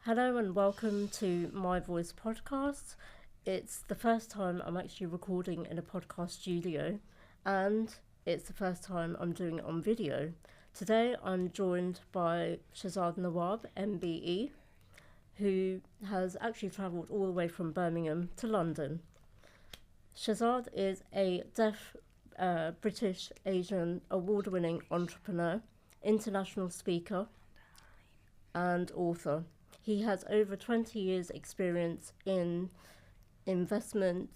Hello and welcome to My Voice podcast. It's the first time I'm actually recording in a podcast studio, and it's the first time I'm doing it on video. Today I'm joined by Shezad Nawab, MBE, who has actually travelled all the way from Birmingham to London. Shezad is a deaf British Asian award-winning entrepreneur, international speaker and author. He has over 20 years experience in investment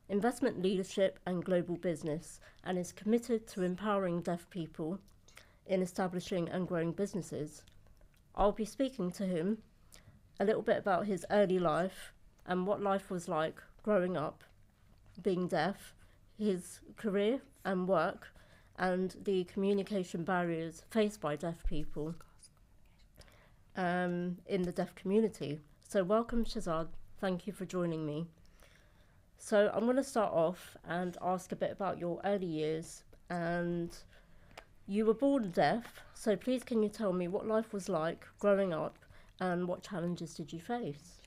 leadership and global business, and is committed to empowering deaf people in establishing and growing businesses. I'll be speaking to him a little bit about his early life and what life was like growing up being deaf, his career and work, and the communication barriers faced by deaf people in the deaf community. So welcome, Shezad. Thank you for joining me. So I'm going to start off and ask a bit about your early years. And you were born deaf, so please can you tell me what life was like growing up and what challenges did you face?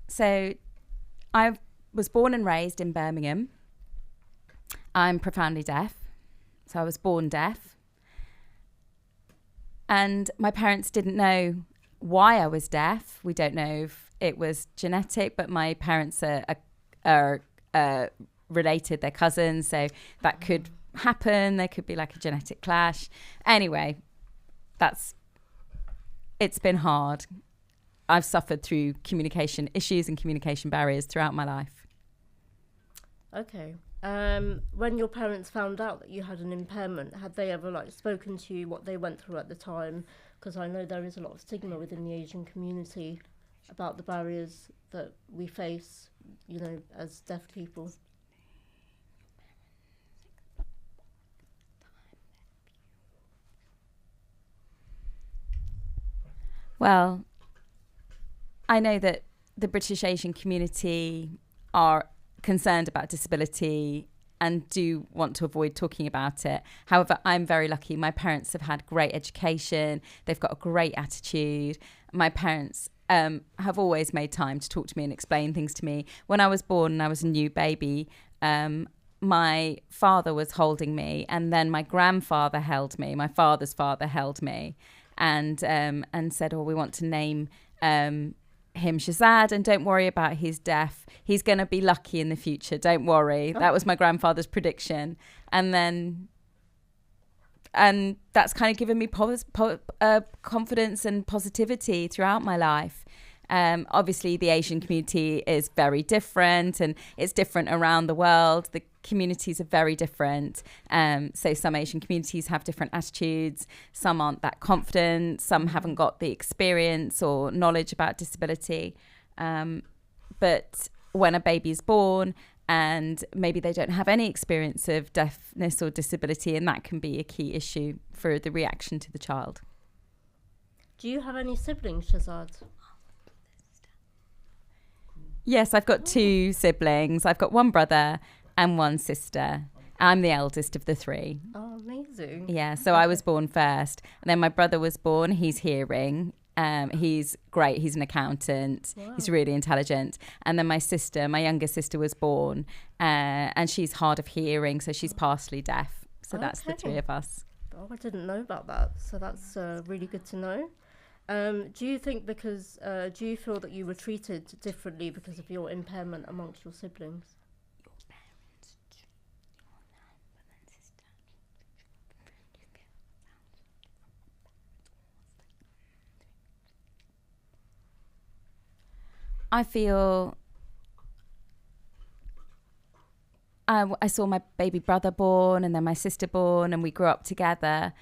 So I was born and raised in Birmingham. I'm profoundly deaf, so I was born deaf. And my parents didn't know why I was deaf. We don't know if it was genetic, but my parents are related, they're cousins, so that could happen. There could be like a genetic clash. Anyway, it's been hard. I've suffered through communication issues and communication barriers throughout my life. Okay. When your parents found out that you had an impairment, had they ever spoken to you what they went through at the time? Because I know there is a lot of stigma within the Asian community about the barriers that we face, as deaf people. Well, I know that the British Asian community are concerned about disability and do want to avoid talking about it. However, I'm very lucky. My parents have had great education. They've got a great attitude. My parents have always made time to talk to me and explain things to me. When I was born and I was a new baby, my father was holding me, and then my grandfather held me. My father's father held me and said, we want to name him Shezad, and don't worry about his deaf. He's going to be lucky in the future. Don't worry. That was my grandfather's prediction. And that's kind of given me confidence and positivity throughout my life. Obviously, the Asian community is very different, and it's different around the world. The communities are very different. So some Asian communities have different attitudes. Some aren't that confident. Some haven't got the experience or knowledge about disability. But when a baby is born and maybe they don't have any experience of deafness or disability, and that can be a key issue for the reaction to the child. Do you have any siblings, Shezad? Yes, I've got two siblings. I've got one brother and one sister. I'm the eldest of the three. Oh, amazing. Yeah, so I was born first. And then my brother was born. He's hearing. He's great. He's an accountant. Wow. He's really intelligent. And then my younger sister was born, and she's hard of hearing, so she's partially deaf. So that's the three of us. Oh, I didn't know about that. So that's really good to know. Do you think do you feel that you were treated differently because of your impairment amongst your siblings? I feel I saw my baby brother born and then my sister born, and we grew up together.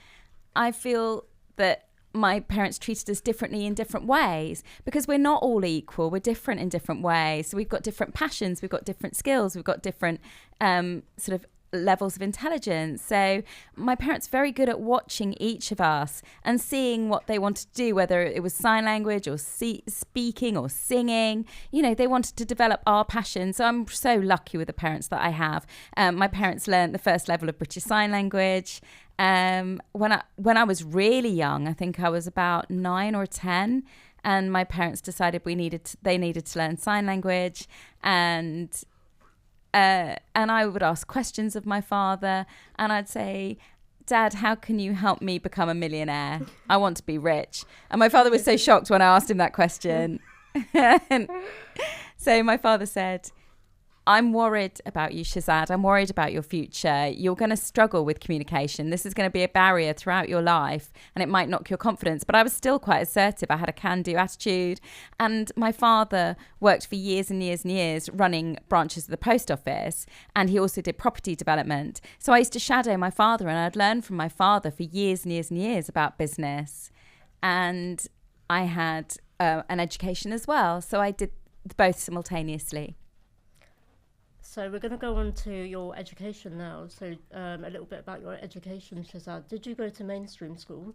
I feel that my parents treated us differently in different ways because we're not all equal. We're different in different ways. So we've got different passions, we've got different skills, we've got different sort of levels of intelligence. So my parents very good at watching each of us and seeing what they wanted to do, whether it was sign language or speaking or singing. You know, they wanted to develop our passion. So I'm so lucky with the parents that I have. My parents learned the first level of British Sign Language. When I was really young, I think I was about 9 or 10, and my parents decided they needed to learn sign language, and I would ask questions of my father, and I'd say, Dad, how can you help me become a millionaire? I want to be rich. And my father was so shocked when I asked him that question. So my father said, I'm worried about you, Shezad. I'm worried about your future. You're going to struggle with communication. This is going to be a barrier throughout your life, and it might knock your confidence. But I was still quite assertive. I had a can-do attitude. And my father worked for years and years and years running branches of the post office, and he also did property development. So I used to shadow my father, and I'd learned from my father for years and years and years about business. And I had an education as well. So I did both simultaneously. So we're going to go on to your education now. So a little bit about your education, Shezad. Did you go to mainstream school?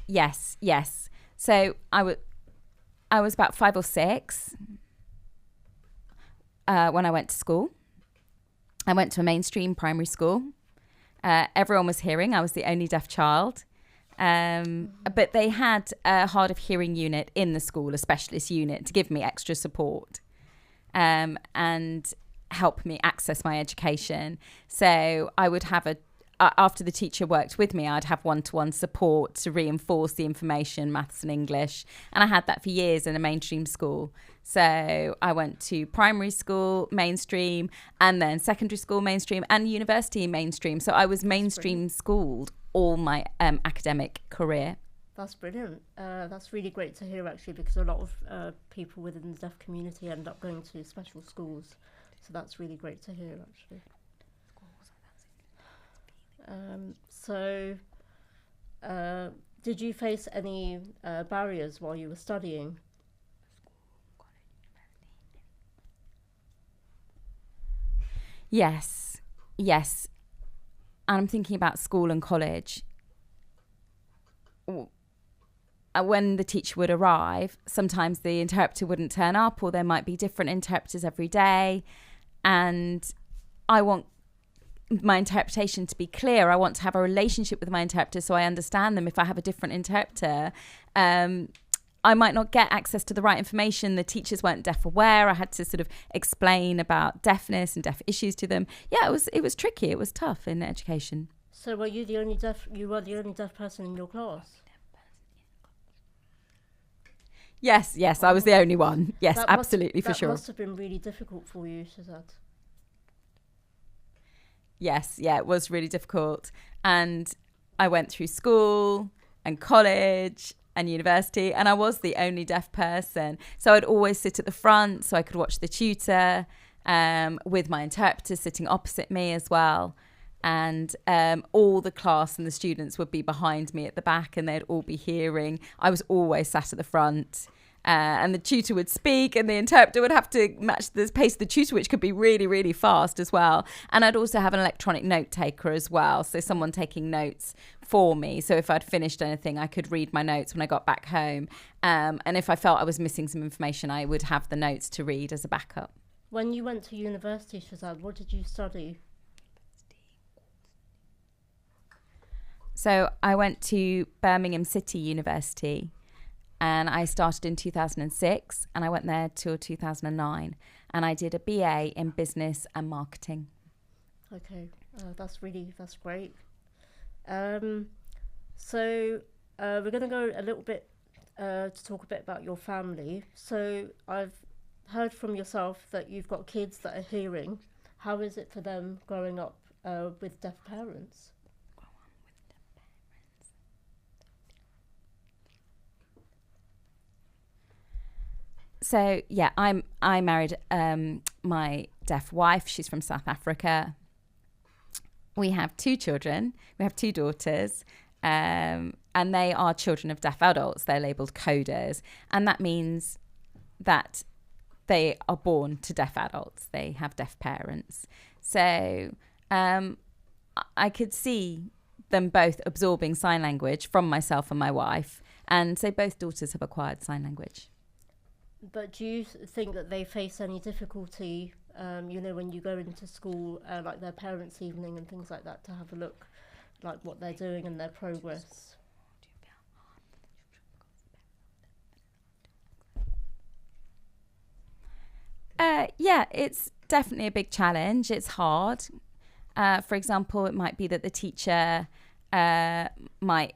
Yes. So I was about 5 or 6 when I went to school. I went to a mainstream primary school. Everyone was hearing. I was the only deaf child. But they had a hard of hearing unit in the school, a specialist unit, to give me extra support. And help me access my education. So I would have after the teacher worked with me, I'd have one-to-one support to reinforce the information, maths and English. And I had that for years in a mainstream school. So I went to primary school, mainstream, and then secondary school, mainstream, and university, mainstream. So I was mainstream schooled all my academic career. That's brilliant. That's really great to hear, actually, because a lot of people within the deaf community end up going to special schools. So that's really great to hear, actually. Did you face any barriers while you were studying? Yes. And I'm thinking about school and college. When the teacher would arrive, sometimes the interpreter wouldn't turn up, or there might be different interpreters every day. And I want my interpretation to be clear. I want to have a relationship with my interpreter so I understand them. If I have a different interpreter, I might not get access to the right information. The teachers weren't deaf aware. I had to sort of explain about deafness and deaf issues to them. Yeah, it was tricky. It was tough in education. So were you the only deaf? You were the only deaf person in your class? Yes, I was the only one. Yes, absolutely, for sure. That must have been really difficult for you, Shezad. Yes, it was really difficult. And I went through school and college and university, and I was the only deaf person. So I'd always sit at the front so I could watch the tutor, with my interpreter sitting opposite me as well. And all the class and the students would be behind me at the back, and they'd all be hearing. I was always sat at the front. And the tutor would speak, and the interpreter would have to match the pace of the tutor, which could be really, really fast as well. And I'd also have an electronic note taker as well, so someone taking notes for me. So if I'd finished anything, I could read my notes when I got back home. And if I felt I was missing some information, I would have the notes to read as a backup. When you went to university, Shezad, what did you study? So I went to Birmingham City University. And I started in 2006, and I went there till 2009. And I did a BA in business and marketing. Okay, that's great. So we're going to go a little bit to talk a bit about your family. So I've heard from yourself that you've got kids that are hearing. How is it for them growing up with deaf parents? So yeah, I married my deaf wife. She's from South Africa. We have 2 children. We have 2 daughters, and they are children of deaf adults. They're labelled coders, and that means that they are born to deaf adults. They have deaf parents. So I could see them both absorbing sign language from myself and my wife. And so both daughters have acquired sign language. But do you think that they face any difficulty, when you go into school, like their parents' evening and things like that, to have a look, like what they're doing and their progress? Yeah, it's definitely a big challenge. It's hard. For example, it might be that the teacher might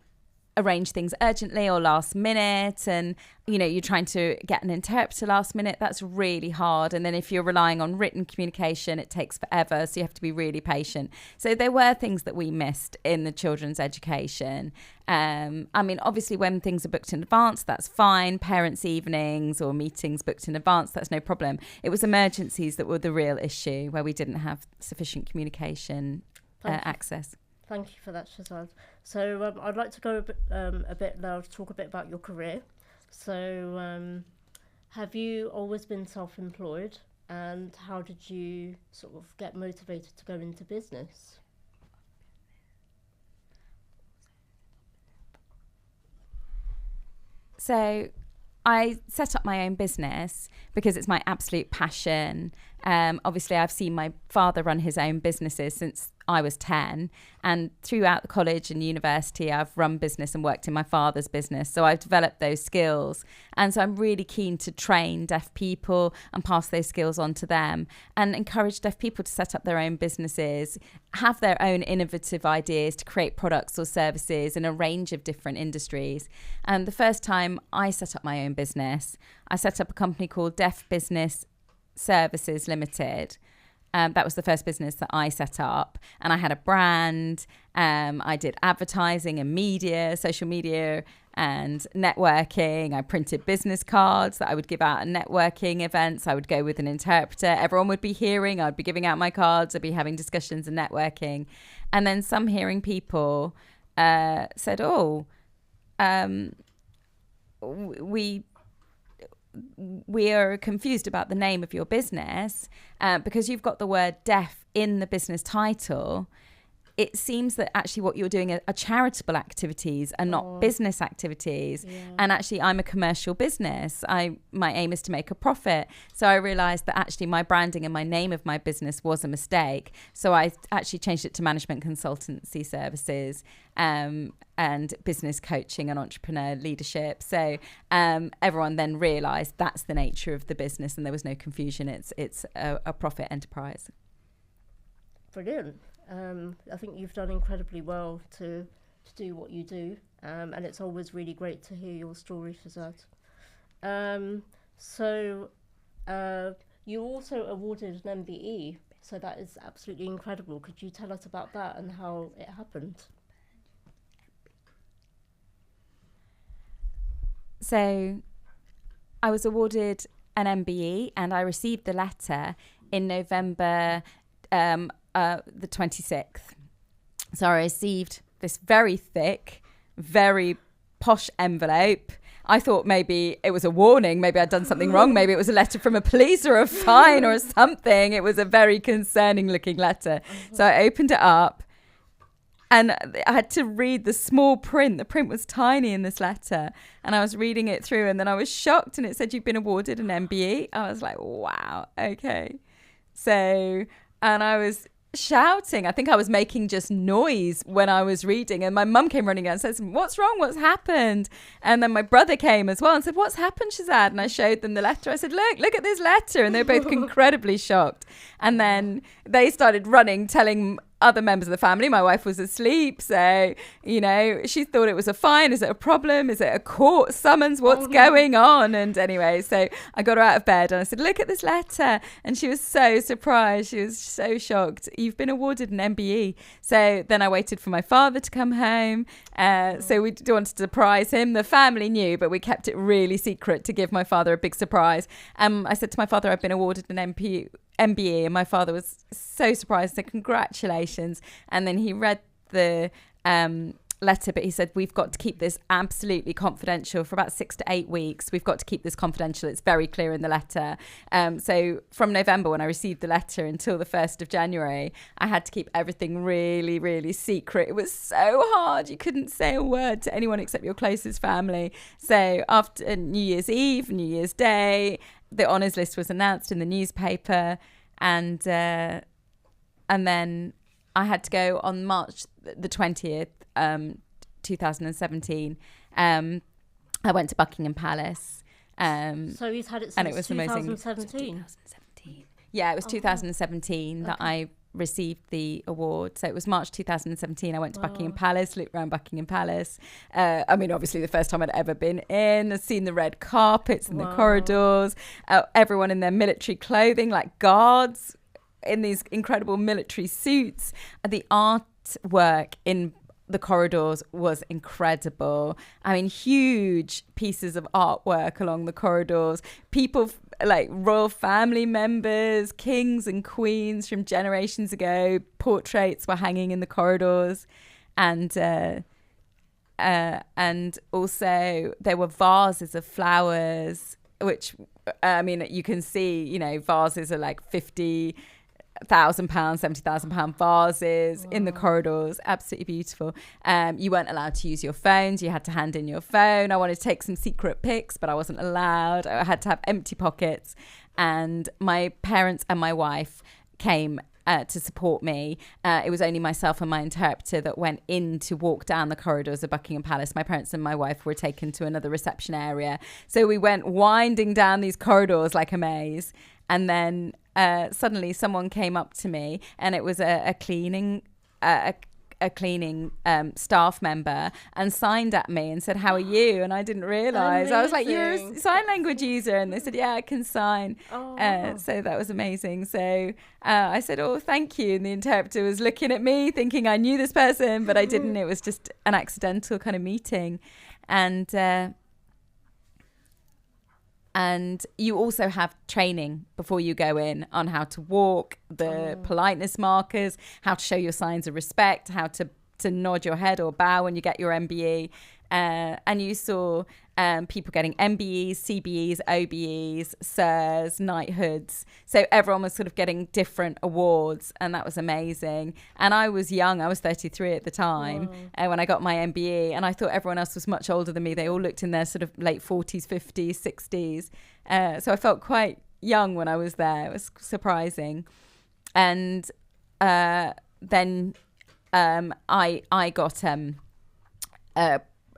arrange things urgently or last minute, and you're trying to get an interpreter last minute. That's really hard. And then if you're relying on written communication, it takes forever, so you have to be really patient. So there were things that we missed in the children's education. Obviously when things are booked in advance, that's fine. Parents' evenings or meetings booked in advance, that's no problem. It was emergencies that were the real issue, where we didn't have sufficient communication access. Thank you for that, Shezad. So I'd like to go a bit now to talk a bit about your career. So have you always been self-employed, and how did you sort of get motivated to go into business? So I set up my own business because it's my absolute passion. Obviously, I've seen my father run his own businesses since I was 10, and throughout the college and university, I've run business and worked in my father's business. So I've developed those skills. And so I'm really keen to train deaf people and pass those skills on to them, and encourage deaf people to set up their own businesses, have their own innovative ideas to create products or services in a range of different industries. And the first time I set up my own business, I set up a company called Deaf Business Services Limited. That was the first business that I set up, and I had a brand. I did advertising and media, social media and networking. I printed business cards that I would give out at networking events. I would go with an interpreter. Everyone would be hearing. I'd be giving out my cards. I'd be having discussions and networking. And then some hearing people said, we are confused about the name of your business because you've got the word deaf in the business title. It seems that actually what you're doing are charitable activities and not business activities. Yeah. And actually, I'm a commercial business. My aim is to make a profit. So I realized that actually my branding and my name of my business was a mistake. So I actually changed it to management consultancy services and business coaching and entrepreneur leadership. So everyone then realized that's the nature of the business, and there was no confusion. It's a profit enterprise. Brilliant. I think you've done incredibly well to do what you do, and it's always really great to hear your story, Shezad. So you also awarded an MBE, so that is absolutely incredible. Could you tell us about that and how it happened? So I was awarded an MBE, and I received the letter in November the 26th. So I received this very thick, very posh envelope. I thought maybe it was a warning, maybe I'd done something wrong, maybe it was a letter from a police or a fine or something. It was a very concerning looking letter. So I opened it up, and I had to read the small print. The print was tiny in this letter, and I was reading it through, and then I was shocked, and it said, "You've been awarded an MBE." I was like, wow, okay. So, and I was shouting. I think I was making just noise when I was reading, and my mum came running out and said, "What's wrong? What's happened?" And then my brother came as well and said, "What's happened, Shezad?" And I showed them the letter. I said, look at this letter. And they were both incredibly shocked. And then they started running, telling other members of the family. My wife was asleep, so she thought it was a fine. Is it a problem? Is it a court summons? What's going on? And anyway, so I got her out of bed and I said, "Look at this letter." And she was so surprised. She was so shocked. "You've been awarded an MBE." So then I waited for my father to come home. So we wanted to surprise him. The family knew, but we kept it really secret to give my father a big surprise. I said to my father, "I've been awarded an MBE," and my father was so surprised, said, "Congratulations." And then he read the letter, but he said, we've got to keep this absolutely confidential for about 6 to 8 weeks. We've got to keep this confidential. It's very clear in the letter. So from November, when I received the letter, until the 1st of January, I had to keep everything really, really secret. It was so hard. You couldn't say a word to anyone except your closest family. So after New Year's Eve, New Year's Day, the honours list was announced in the newspaper, and then I had to go on March the 20th, 2017. I went to Buckingham Palace. So he's had it since 2017? 2017. Yeah, it was 2017 that I received the award. So it was March 2017. I went to Buckingham Palace, looked around Buckingham Palace. I mean, obviously the first time I'd ever been in. I'd seen the red carpets in the corridors, everyone in their military clothing, like guards in these incredible military suits. The artwork in the corridors was incredible. I mean, huge pieces of artwork along the corridors. People like royal family members, kings and queens from generations ago. Portraits were hanging in the corridors, and also there were vases of flowers, which I mean, you can see, you know, vases are like £50,000, £70,000 vases in the corridors. Absolutely beautiful. You weren't allowed to use your phones. You had to hand in your phone. I wanted to take some secret pics, but I wasn't allowed. I had to have empty pockets. And my parents and my wife came to support me. It was only myself and my interpreter that went in to walk down the corridors of Buckingham Palace. My parents and my wife were taken to another reception area. So we went winding down these corridors like a maze. And then suddenly someone came up to me, and it was a cleaning staff member, and signed at me and said, "How are you?" And I didn't realise. Amazing. I was like, "You're a sign language user," and they said, "Yeah, I can sign." So that was amazing. So I said, "Oh, thank you." And the interpreter was looking at me, thinking I knew this person, but I didn't. It was just an accidental kind of meeting, and you also have training before you go in on how to walk, the politeness markers, how to show your signs of respect, how to nod your head or bow when you get your MBE. And you saw people getting MBEs, CBEs, OBEs, SIRs, knighthoods. So everyone was sort of getting different awards, and that was amazing. And I was young. I was 33 at the time when I got my MBE, and I thought everyone else was much older than me. They all looked in their sort of late 40s, 50s, 60s. So I felt quite young when I was there. It was surprising. And then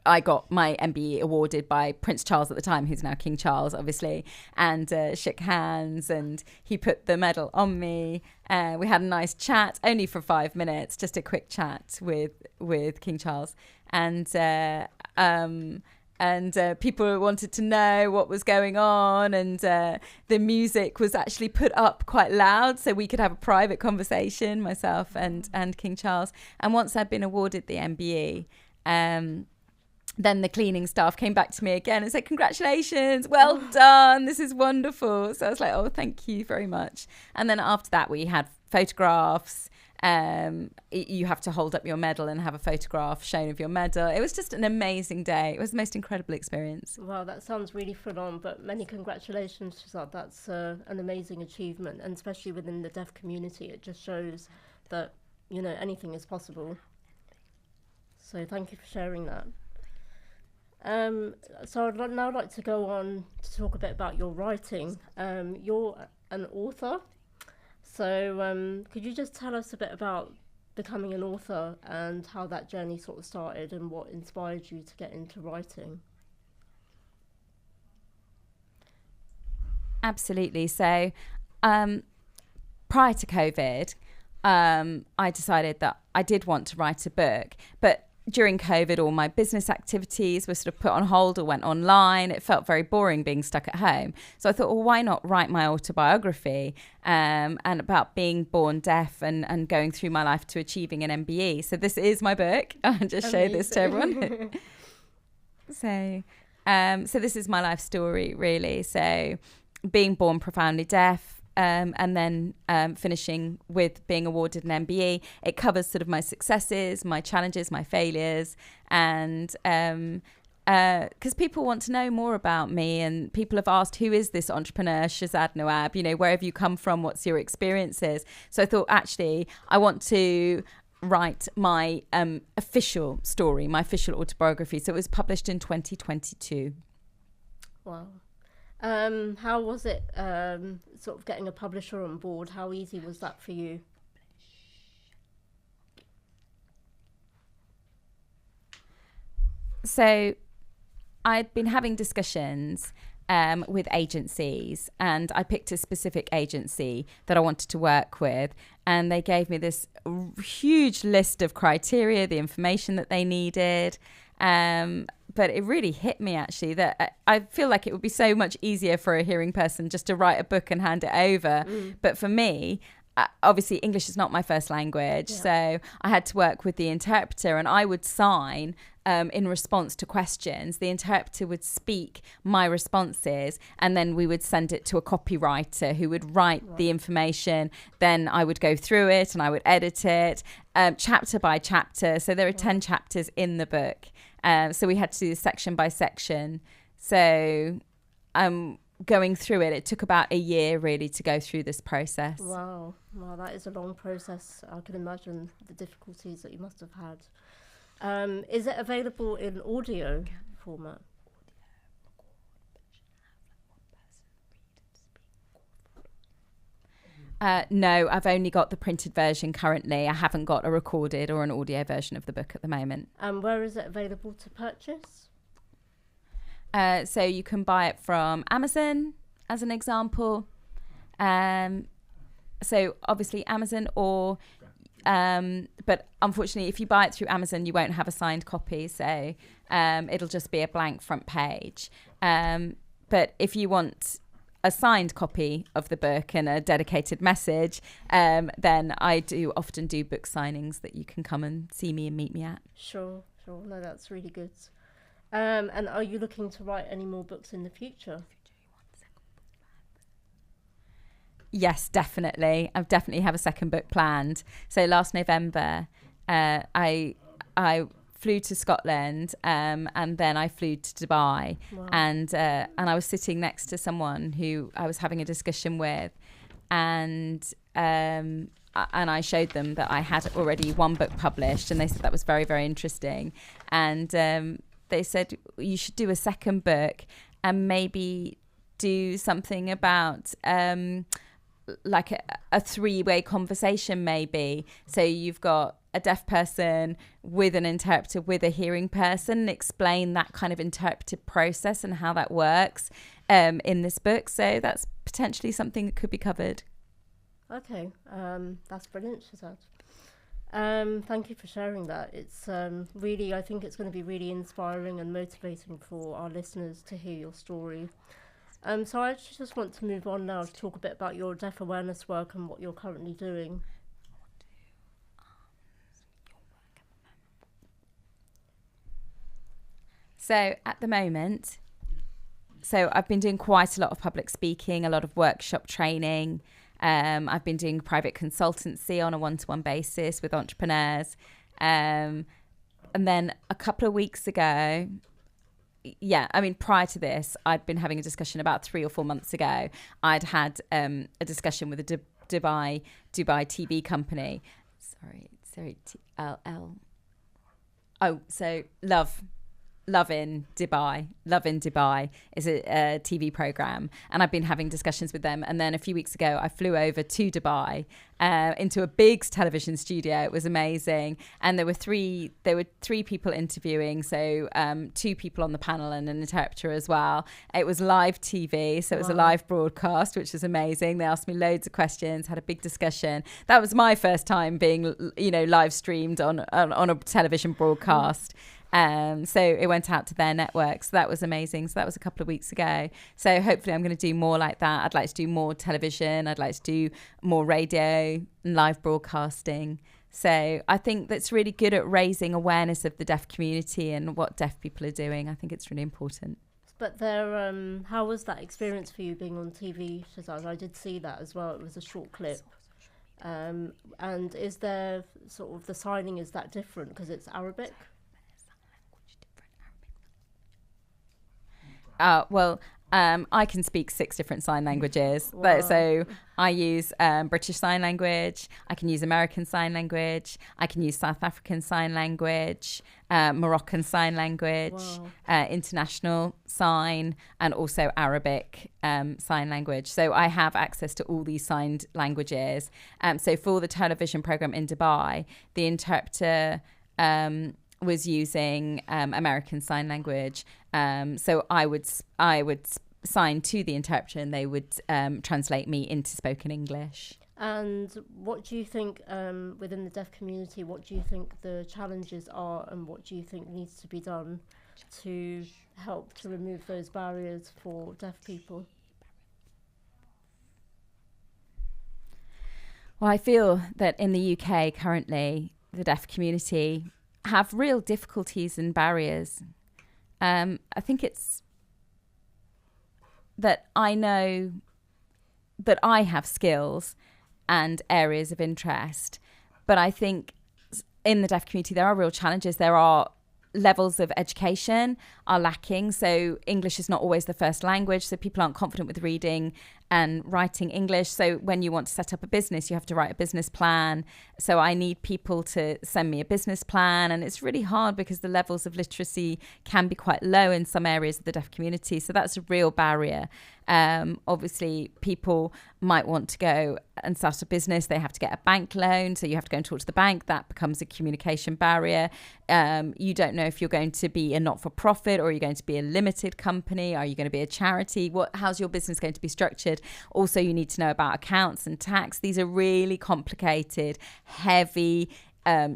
I got my MBE awarded by Prince Charles at the time, who's now King Charles, obviously, and shook hands, and he put the medal on me. We had a nice chat, only for 5 minutes, just a quick chat with King Charles, and people wanted to know what was going on, and the music was actually put up quite loud so we could have a private conversation, myself and King Charles. And once I'd been awarded the MBE, then the cleaning staff came back to me again and said, "Congratulations, well done, this is wonderful." So I was like, "Oh, thank you very much." And then after that, we had photographs. You have to hold up your medal and have a photograph shown of your medal. It was just an amazing day. It was the most incredible experience. Wow, that sounds really full on, but many congratulations, Shezad. That's an amazing achievement, and especially within the deaf community, it just shows that, you know, anything is possible. So thank you for sharing that. So I'd now like to go on to talk a bit about your writing. You're an author. So could you just tell us a bit about becoming an author and how that journey sort of started and what inspired you to get into writing? Absolutely. So prior to COVID, I decided that I did want to write a book, but during COVID, all my business activities were sort of put on hold or went online. It felt very boring being stuck at home. So I thought, well, why not write my autobiography and about being born deaf and going through my life to achieving an MBE. So this is my book. I'll just show this to everyone. So this is my life story, really. So being born profoundly deaf, and then finishing with being awarded an MBE. It covers sort of my successes, my challenges, my failures, and because people want to know more about me, and people have asked, who is this entrepreneur Shezad Nawab? You know, where have you come from? What's your experiences? So I thought, actually, I want to write my official story, my official autobiography. So it was published in 2022. Wow. How was it sort of getting a publisher on board? How easy was that for you? So I'd been having discussions with agencies, and I picked a specific agency that I wanted to work with, and they gave me this huge list of criteria, the information that they needed. But it really hit me, actually, that I feel like it would be so much easier for a hearing person just to write a book and hand it over. But for me, obviously English is not my first language, so I had to work with the interpreter, and I would sign in response to questions. The interpreter would speak my responses, and then we would send it to a copywriter who would write the information. Then I would go through it and I would edit it chapter by chapter. So there are 10 chapters in the book. So we had to do this section by section. So going through it, it took about a year really to go through this process. Wow, that is a long process. I can imagine the difficulties that you must have had. Is it available in audio format? No, I've only got the printed version currently. I haven't got a recorded or an audio version of the book at the moment. And where is it available to purchase? So you can buy it from Amazon, as an example. So obviously Amazon, or but unfortunately, if you buy it through Amazon, you won't have a signed copy. So it'll just be a blank front page. But if you want a signed copy of the book and a dedicated message, then I do often do book signings that you can come and see me and meet me at. Sure. No, that's really good. And are you looking to write any more books in the future? Yes, definitely. I definitely have a second book planned. So last November, I flew to Scotland, and then I flew to Dubai. Wow. And I was sitting next to someone who I was having a discussion with, and I showed them that I had already one book published, and they said that was very, very interesting. And they said, you should do a second book and maybe do something about like a three-way conversation, maybe. So you've got a deaf person with an interpreter with a hearing person, explain that kind of interpretive process and how that works in this book. So that's potentially something that could be covered. Okay, that's brilliant, Shezad. Thank you for sharing that. It's really, I think it's going to be really inspiring and motivating for our listeners to hear your story. So I actually just want to move on now to talk a bit about your deaf awareness work and what you're currently doing. So at the moment, I've been doing quite a lot of public speaking, a lot of workshop training. I've been doing private consultancy on a one-to-one basis with entrepreneurs. And then a couple of weeks ago, prior to this, I'd been having a discussion about 3 or 4 months ago. I'd had a discussion with a Dubai TV company. Love in Dubai is a TV program, and I've been having discussions with them. And then a few weeks ago, I flew over to Dubai into a big television studio. It was amazing, and there were three people interviewing, so 2 people on the panel and an interpreter as well. It was live TV, so it was a live broadcast, which was amazing. They asked me loads of questions, had a big discussion. That was my first time being, live streamed on a television broadcast. So it went out to their network. So that was amazing. So that was a couple of weeks ago. So hopefully I'm going to do more like that. I'd like to do more television. I'd like to do more radio and live broadcasting. So I think that's really good at raising awareness of the deaf community and what deaf people are doing. I think it's really important. It's But how was that experience for you being on TV, Shezad? I did see that as well. It was a short clip. And is there sort of the signing, is that different because it's Arabic? I can speak 6 different sign languages. Wow. So I use British Sign Language. I can use American Sign Language. I can use South African Sign Language, Moroccan Sign Language, International Sign, and also Arabic Sign Language. So I have access to all these signed languages. So for the television program in Dubai, the interpreter was using American Sign Language. So I would sign to the interpreter and they would translate me into spoken English. And what do you think within the deaf community, what do you think the challenges are and what do you think needs to be done to help to remove those barriers for deaf people? Well, I feel that in the UK currently, the deaf community have real difficulties and barriers. I think it's that I know that I have skills and areas of interest, but I think in the deaf community there are real challenges. There are levels of education are lacking. So English is not always the first language. So people aren't confident with reading and writing English. So when you want to set up a business, you have to write a business plan. So I need people to send me a business plan. And it's really hard because the levels of literacy can be quite low in some areas of the deaf community. So that's a real barrier. Obviously, people might want to go and start a business. They have to get a bank loan. So you have to go and talk to the bank. That becomes a communication barrier. You don't know if you're going to be a not-for-profit or you're going to be a limited company. Are you going to be a charity? How's your business going to be structured? Also, you need to know about accounts and tax. These are really complicated, heavy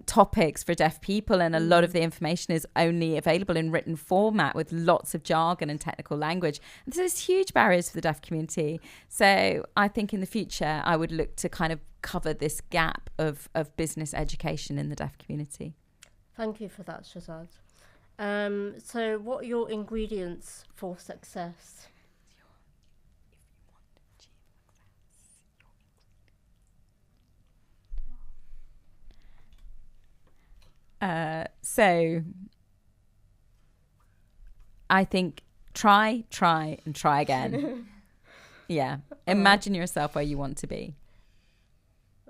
topics for deaf people, and a lot of the information is only available in written format with lots of jargon and technical language. And there's huge barriers for the deaf community. So I think in the future I would look to kind of cover this gap of business education in the deaf community. Thank you for that, Shezad. So what are your ingredients for success? So I think try and try again. Yeah. Imagine yourself where you want to be.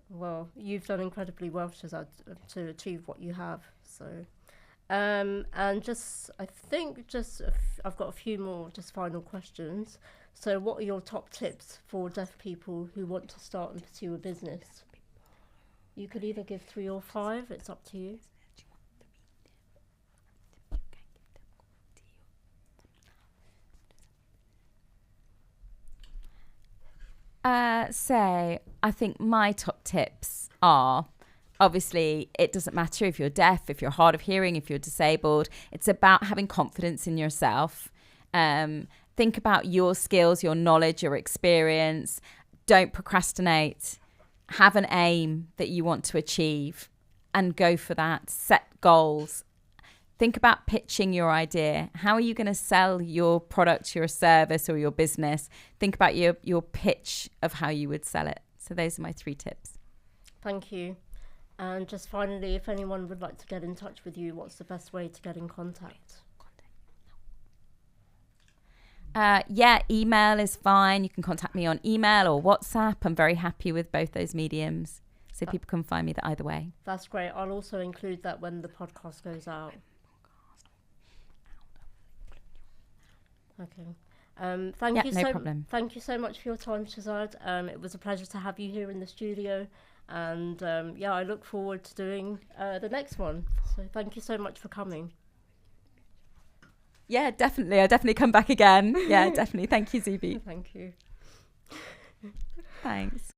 Well, you've done incredibly well, Shezad, to achieve what you have. So, and I've got a few more just final questions. So what are your top tips for deaf people who want to start and pursue a business? You could either give 3 or 5. It's up to you. So I think my top tips are, obviously, it doesn't matter if you're deaf, if you're hard of hearing, if you're disabled. It's about having confidence in yourself. Think about your skills, your knowledge, your experience. Don't procrastinate. Have an aim that you want to achieve and go for that. Set goals. Think about pitching your idea. How are you going to sell your product, your service, or your business? Think about your pitch of how you would sell it. So those are my 3 tips. Thank you. And just finally, if anyone would like to get in touch with you, what's the best way to get in contact? Email is fine. You can contact me on email or WhatsApp. I'm very happy with both those mediums. So people can find me either way. That's great. I'll also include that when the podcast goes out. Okay. Thank you so much for your time, Shezad. It was a pleasure to have you here in the studio, and I look forward to doing the next one. So thank you so much for coming. Yeah, definitely. I'll definitely come back again. Yeah, definitely. Thank you, Zubee. Thank you. Thanks.